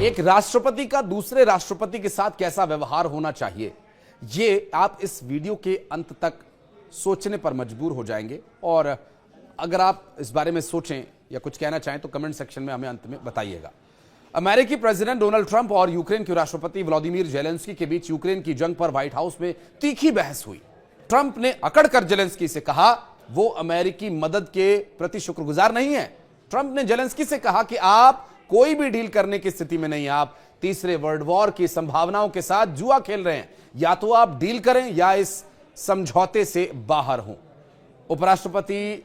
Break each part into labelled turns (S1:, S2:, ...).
S1: एक राष्ट्रपति का दूसरे राष्ट्रपति के साथ कैसा व्यवहार होना चाहिए, ये आप इस वीडियो के अंत तक सोचने पर मजबूर हो जाएंगे। और अगर आप इस बारे में सोचें या कुछ कहना चाहें तो कमेंट सेक्शन में हमें अंत में बताइएगा। अमेरिकी प्रेसिडेंट डोनाल्ड ट्रंप और यूक्रेन के राष्ट्रपति व्लादिमीर जेलेंस्की के बीच यूक्रेन की जंग पर व्हाइट हाउस में तीखी बहस हुई। ट्रंप ने अकड़कर जेलेंस्की से कहा वो अमेरिकी मदद के प्रति शुक्रगुजार नहीं है। ट्रंप ने जेलेंस्की से कहा कि आप कोई भी डील करने की स्थिति में नहीं, आप तीसरे वर्ल्ड वॉर की संभावनाओं के साथ जुआ खेल रहे हैं। या तो आप डील करें या इस समझौते से बाहर हों। उपराष्ट्रपति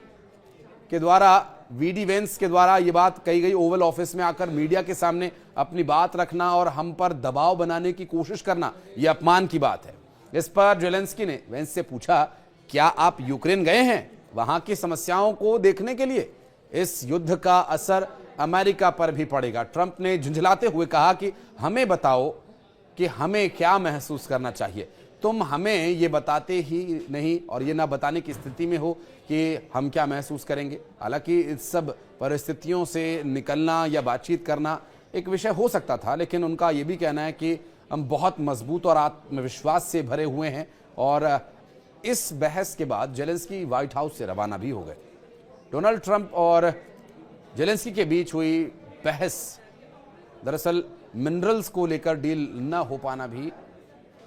S1: के द्वारा वीडी वेंस के द्वारा यह बात कही गई। ओवल ऑफिस में आकर मीडिया के सामने अपनी बात रखना और हम पर दबाव बनाने की कोशिश करना यह अपमान की बात है। इस पर जेलेंस्की ने वेंस से पूछा, क्या आप यूक्रेन गए हैं वहां की समस्याओं को देखने के लिए? इस युद्ध का असर अमेरिका पर भी पड़ेगा। ट्रंप ने झुंझलाते हुए कहा कि हमें बताओ कि हमें क्या महसूस करना चाहिए। तुम हमें ये बताते ही नहीं और ये ना बताने की स्थिति में हो कि हम क्या महसूस करेंगे। हालांकि इस सब परिस्थितियों से निकलना या बातचीत करना एक विषय हो सकता था, लेकिन उनका ये भी कहना है कि हम बहुत मजबूत और आत्मविश्वास से भरे हुए हैं। और इस बहस के बाद जेलेंस्की व्हाइट हाउस से रवाना भी हो गए। डोनाल्ड ट्रंप और जेलेंस्की के बीच हुई बहस दरअसल मिनरल्स को लेकर डील न हो पाना भी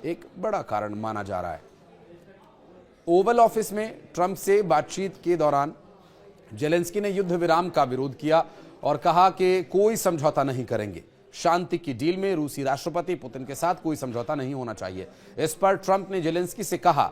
S1: एक बड़ा कारण माना जा रहा है। ओवल ऑफिस में ट्रंप से बातचीत के दौरान जेलेंस्की ने युद्ध विराम का विरोध किया और कहा कि कोई समझौता नहीं करेंगे। शांति की डील में रूसी राष्ट्रपति पुतिन के साथ कोई समझौता नहीं होना चाहिए। इस पर ट्रंप ने जेलेंस्की से कहा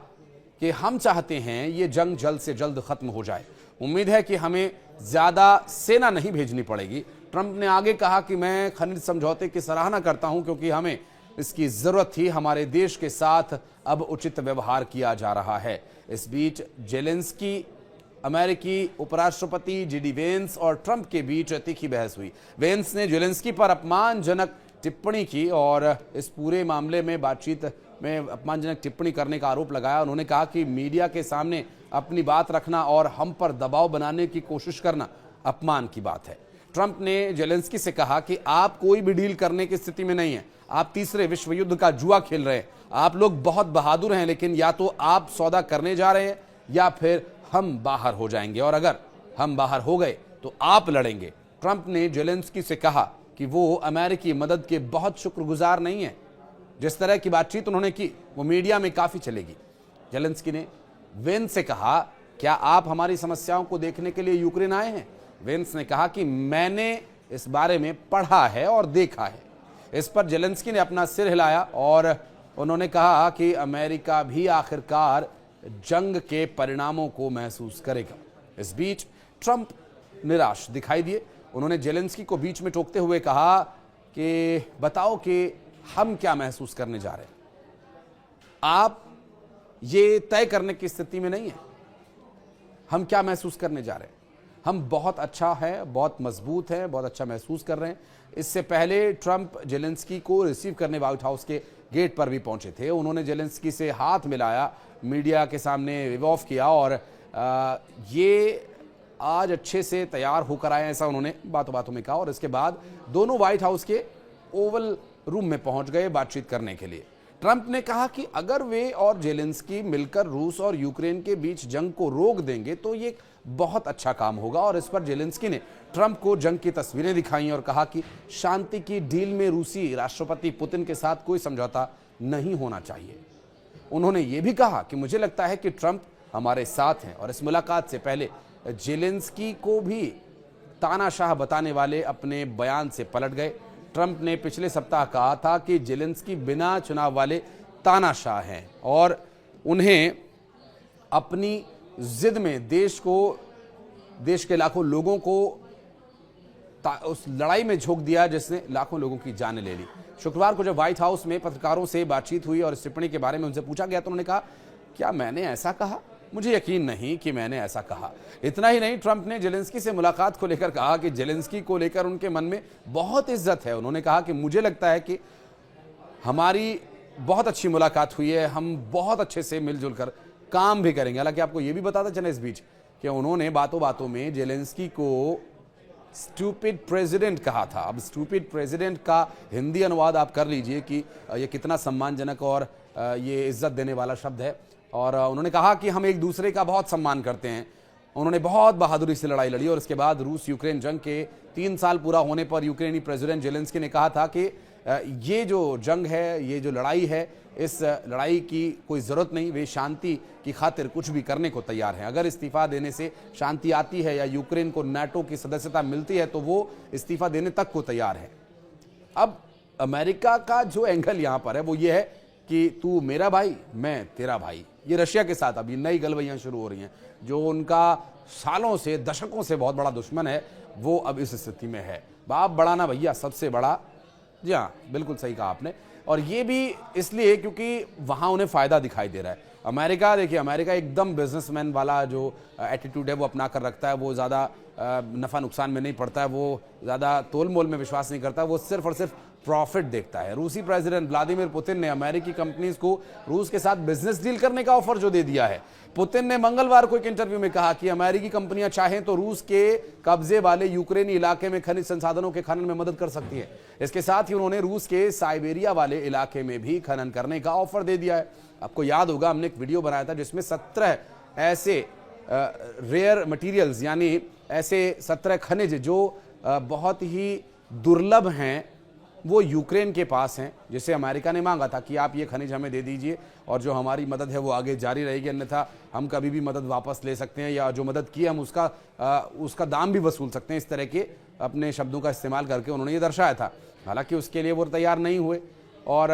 S1: कि हम चाहते हैं ये जंग जल्द से जल्द खत्म हो जाए। उम्मीद है कि हमें ज्यादा सेना नहीं भेजनी पड़ेगी। ट्रंप ने आगे कहा कि मैं खनिज समझौते की सराहना करता हूं क्योंकि हमें इसकी जरूरत थी। हमारे देश के साथ अब उचित व्यवहार किया जा रहा है। इस बीच जेलेंस्की, अमेरिकी उपराष्ट्रपति जेडी वेंस और ट्रंप के बीच तीखी बहस हुई। वेंस ने जेलेंस्की पर अपमानजनक टिप्पणी की और इस पूरे मामले में बातचीत में अपमानजनक टिप्पणी करने का आरोप लगाया। उन्होंने कहा कि मीडिया के सामने अपनी बात रखना और हम पर दबाव बनाने की कोशिश करना अपमान की बात है। ट्रंप ने जेलेंस्की से कहा कि आप कोई भी डील करने की स्थिति में नहीं है, आप तीसरे विश्व युद्ध का जुआ खेल रहे हैं। आप लोग बहुत बहादुर हैं, लेकिन या तो आप सौदा करने जा रहे हैं या फिर हम बाहर हो जाएंगे, और अगर हम बाहर हो गए तो आप लड़ेंगे। ट्रंप ने जेलेंस्की से कहा कि वो अमेरिकी मदद के बहुत शुक्रगुजार नहीं है। जिस तरह की बातचीत उन्होंने की वो मीडिया में काफी चलेगी। जेलेंस्की ने वेंस से कहा, क्या आप हमारी समस्याओं को देखने के लिए यूक्रेन आए हैं? वेंस ने कहा कि मैंने इस बारे में पढ़ा है और देखा है। इस पर जेलेंस्की ने अपना सिर हिलाया और उन्होंने कहा कि अमेरिका भी आखिरकार जंग के परिणामों को महसूस करेगा। इस बीच ट्रंप निराश दिखाई दिए। उन्होंने जेलेंस्की को बीच में टोकते हुए कहा कि बताओ कि हम क्या महसूस करने जा रहे हैं। आप ये तय करने की स्थिति में नहीं है हम क्या महसूस करने जा रहे हैं। हम बहुत अच्छा है, बहुत मजबूत है, बहुत अच्छा महसूस कर रहे हैं। इससे पहले ट्रंप जेलेंस्की को रिसीव करने व्हाइट हाउस के गेट पर भी पहुंचे थे। उन्होंने जेलेंस्की से हाथ मिलाया, मीडिया के सामने वेव ऑफ किया और ये आज अच्छे से तैयार होकर आए, ऐसा उन्होंने बातों बातों में कहा। और इसके बाद दोनों व्हाइट हाउस के ओवल रूम में पहुंच गए बातचीत करने के लिए। ट्रंप ने कहा कि अगर वे और जेलेंस्की मिलकर रूस और यूक्रेन के बीच जंग को रोक देंगे तो ये बहुत अच्छा काम होगा। और इस पर जेलेंस्की ने ट्रंप को जंग की तस्वीरें दिखाई और कहा कि शांति की डील में रूसी राष्ट्रपति पुतिन के साथ कोई समझौता नहीं होना चाहिए। उन्होंने ये भी कहा कि मुझे लगता है कि ट्रंप हमारे साथ हैं। और इस मुलाकात से पहले जेलेंस्की को भी तानाशाह बताने वाले अपने बयान से पलट गए। ट्रंप ने पिछले सप्ताह कहा था कि जेलेंस्की बिना चुनाव वाले तानाशाह हैं और उन्हें अपनी जिद में देश के लाखों लोगों को उस लड़ाई में झोंक दिया जिसने लाखों लोगों की जानें ले ली। शुक्रवार को जब व्हाइट हाउस में पत्रकारों से बातचीत हुई और इस टिप्पणी के बारे में उनसे पूछा गया तो उन्होंने कहा, क्या मैंने ऐसा कहा? मुझे यकीन नहीं कि मैंने ऐसा कहा। इतना ही नहीं, ट्रंप ने जेलेंस्की से मुलाकात को लेकर कहा कि जेलेंस्की को लेकर उनके मन में बहुत इज्जत है। उन्होंने कहा कि मुझे लगता है कि हमारी बहुत अच्छी मुलाकात हुई है, हम बहुत अच्छे से मिलजुल कर काम भी करेंगे। हालांकि आपको यह भी बताता चला इस बीच कि उन्होंने बातों बातों में जेलेंस्की को स्टूपिड प्रेसिडेंट कहा था। अब स्टूपिड प्रेसिडेंट का हिंदी अनुवाद आप कर लीजिए कि ये कितना सम्मानजनक और ये इज्जत देने वाला शब्द है। और उन्होंने कहा कि हम एक दूसरे का बहुत सम्मान करते हैं। उन्होंने बहुत बहादुरी से लड़ाई लड़ी और इसके बाद रूस यूक्रेन जंग के 3 साल पूरा होने पर यूक्रेनी प्रेसिडेंट जेलेंस्की ने कहा था कि ये जो जंग है, ये जो लड़ाई है, इस लड़ाई की कोई ज़रूरत नहीं, वे शांति की खातिर कुछ भी करने को तैयार हैं। अगर इस्तीफा देने से शांति आती है या यूक्रेन को नाटो की सदस्यता मिलती है तो वो इस्तीफा देने तक को तैयार है। अब अमेरिका का जो एंगल यहाँ पर है वो ये है कि तू मेरा भाई, मैं तेरा भाई। ये रशिया के साथ अभी नई गलवैयाँ शुरू हो रही हैं। जो उनका सालों से, दशकों से बहुत बड़ा दुश्मन है, वो अब इस स्थिति में है। बाप बड़ा ना भैया, सबसे बड़ा। जी हाँ, बिल्कुल सही कहा आपने। और ये भी इसलिए क्योंकि वहाँ उन्हें फ़ायदा दिखाई दे रहा है। अमेरिका, देखिए, अमेरिका एकदम बिजनेसमैन वाला जो एटीट्यूड है वो अपना कर रखता है। वो ज़्यादा नफ़ा नुकसान में नहीं पड़ता है, वो ज़्यादा तोल मोल में विश्वास नहीं करता, वो सिर्फ और सिर्फ प्रॉफिट देखता है। रूसी प्रेसिडेंट व्लादिमीर पुतिन ने अमेरिकी कंपनीज को रूस के साथ बिजनेस डील करने का ऑफर जो दे दिया है। पुतिन ने मंगलवार को एक इंटरव्यू में कहा कि अमेरिकी कंपनियां चाहें तो रूस के कब्जे वाले यूक्रेनी इलाके में खनिज संसाधनों के खनन में मदद कर सकती है। इसके साथ ही उन्होंने रूस के साइबेरिया वाले इलाके में भी खनन करने का ऑफर दे दिया है। आपको याद होगा, हमने एक वीडियो बनाया था जिसमें 17 ऐसे रेयर मटेरियल्स, यानी ऐसे 17 खनिज जो बहुत ही दुर्लभ हैं, वो यूक्रेन के पास हैं, जिसे अमेरिका ने मांगा था कि आप ये खनिज हमें दे दीजिए और जो हमारी मदद है वो आगे जारी रहेगी, अन्यथा हम कभी भी मदद वापस ले सकते हैं या जो मदद की हम उसका दाम भी वसूल सकते हैं। इस तरह के अपने शब्दों का इस्तेमाल करके उन्होंने ये दर्शाया था। हालांकि उसके लिए वो तैयार नहीं हुए। और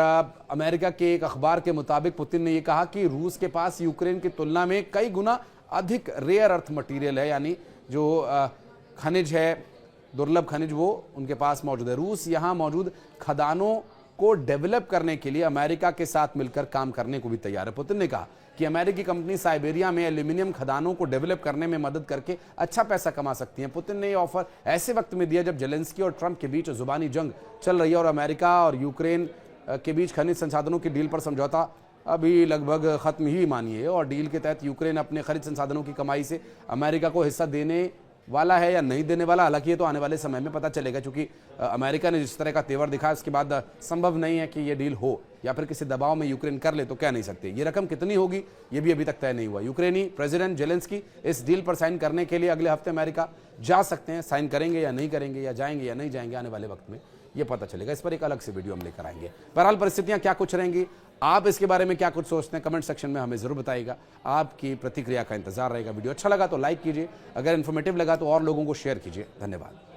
S1: अमेरिका के एक अखबार के मुताबिक पुतिन ने यह कहा कि रूस के पास यूक्रेन की तुलना में कई गुना अधिक रेयर अर्थ मटीरियल है, यानी जो खनिज है, दुर्लभ खनिज, वो उनके पास मौजूद है। रूस यहाँ मौजूद खदानों को डेवलप करने के लिए अमेरिका के साथ मिलकर काम करने को भी तैयार है। पुतिन ने कहा कि अमेरिकी कंपनी साइबेरिया में एल्यूमिनियम खदानों को डेवलप करने में मदद करके अच्छा पैसा कमा सकती है। पुतिन ने यह ऑफर ऐसे वक्त में दिया जब जेलेंस्की और ट्रंप के बीच जुबानी जंग चल रही है और अमेरिका और यूक्रेन के बीच खनिज संसाधनों की डील पर समझौता अभी लगभग खत्म ही मानिए। और डील के तहत यूक्रेन अपने खनिज संसाधनों की कमाई से अमेरिका को हिस्सा देने वाला है या नहीं देने वाला, हालांकि ये तो आने वाले समय में पता चलेगा, क्योंकि अमेरिका ने जिस तरह का तेवर दिखाया उसके बाद संभव नहीं है कि ये डील हो या फिर किसी दबाव में यूक्रेन कर ले तो कह नहीं सकते। ये रकम कितनी होगी ये भी अभी तक तय नहीं हुआ। यूक्रेनी प्रेसिडेंट जेलेंस्की इस डील पर साइन करने के लिए अगले हफ्ते अमेरिका जा सकते हैं। साइन करेंगे या नहीं करेंगे, या जाएंगे या नहीं जाएंगे, आने वाले वक्त में ये पता चलेगा। इस पर एक अलग से वीडियो हम लेकर आएंगे। बहरहाल परिस्थितियां क्या कुछ रहेंगी, आप इसके बारे में क्या कुछ सोचते हैं, कमेंट सेक्शन में हमें जरूर बताइएगा। आपकी प्रतिक्रिया का इंतजार रहेगा। वीडियो अच्छा लगा तो लाइक कीजिए, अगर इन्फॉर्मेटिव लगा तो और लोगों को शेयर कीजिए। धन्यवाद।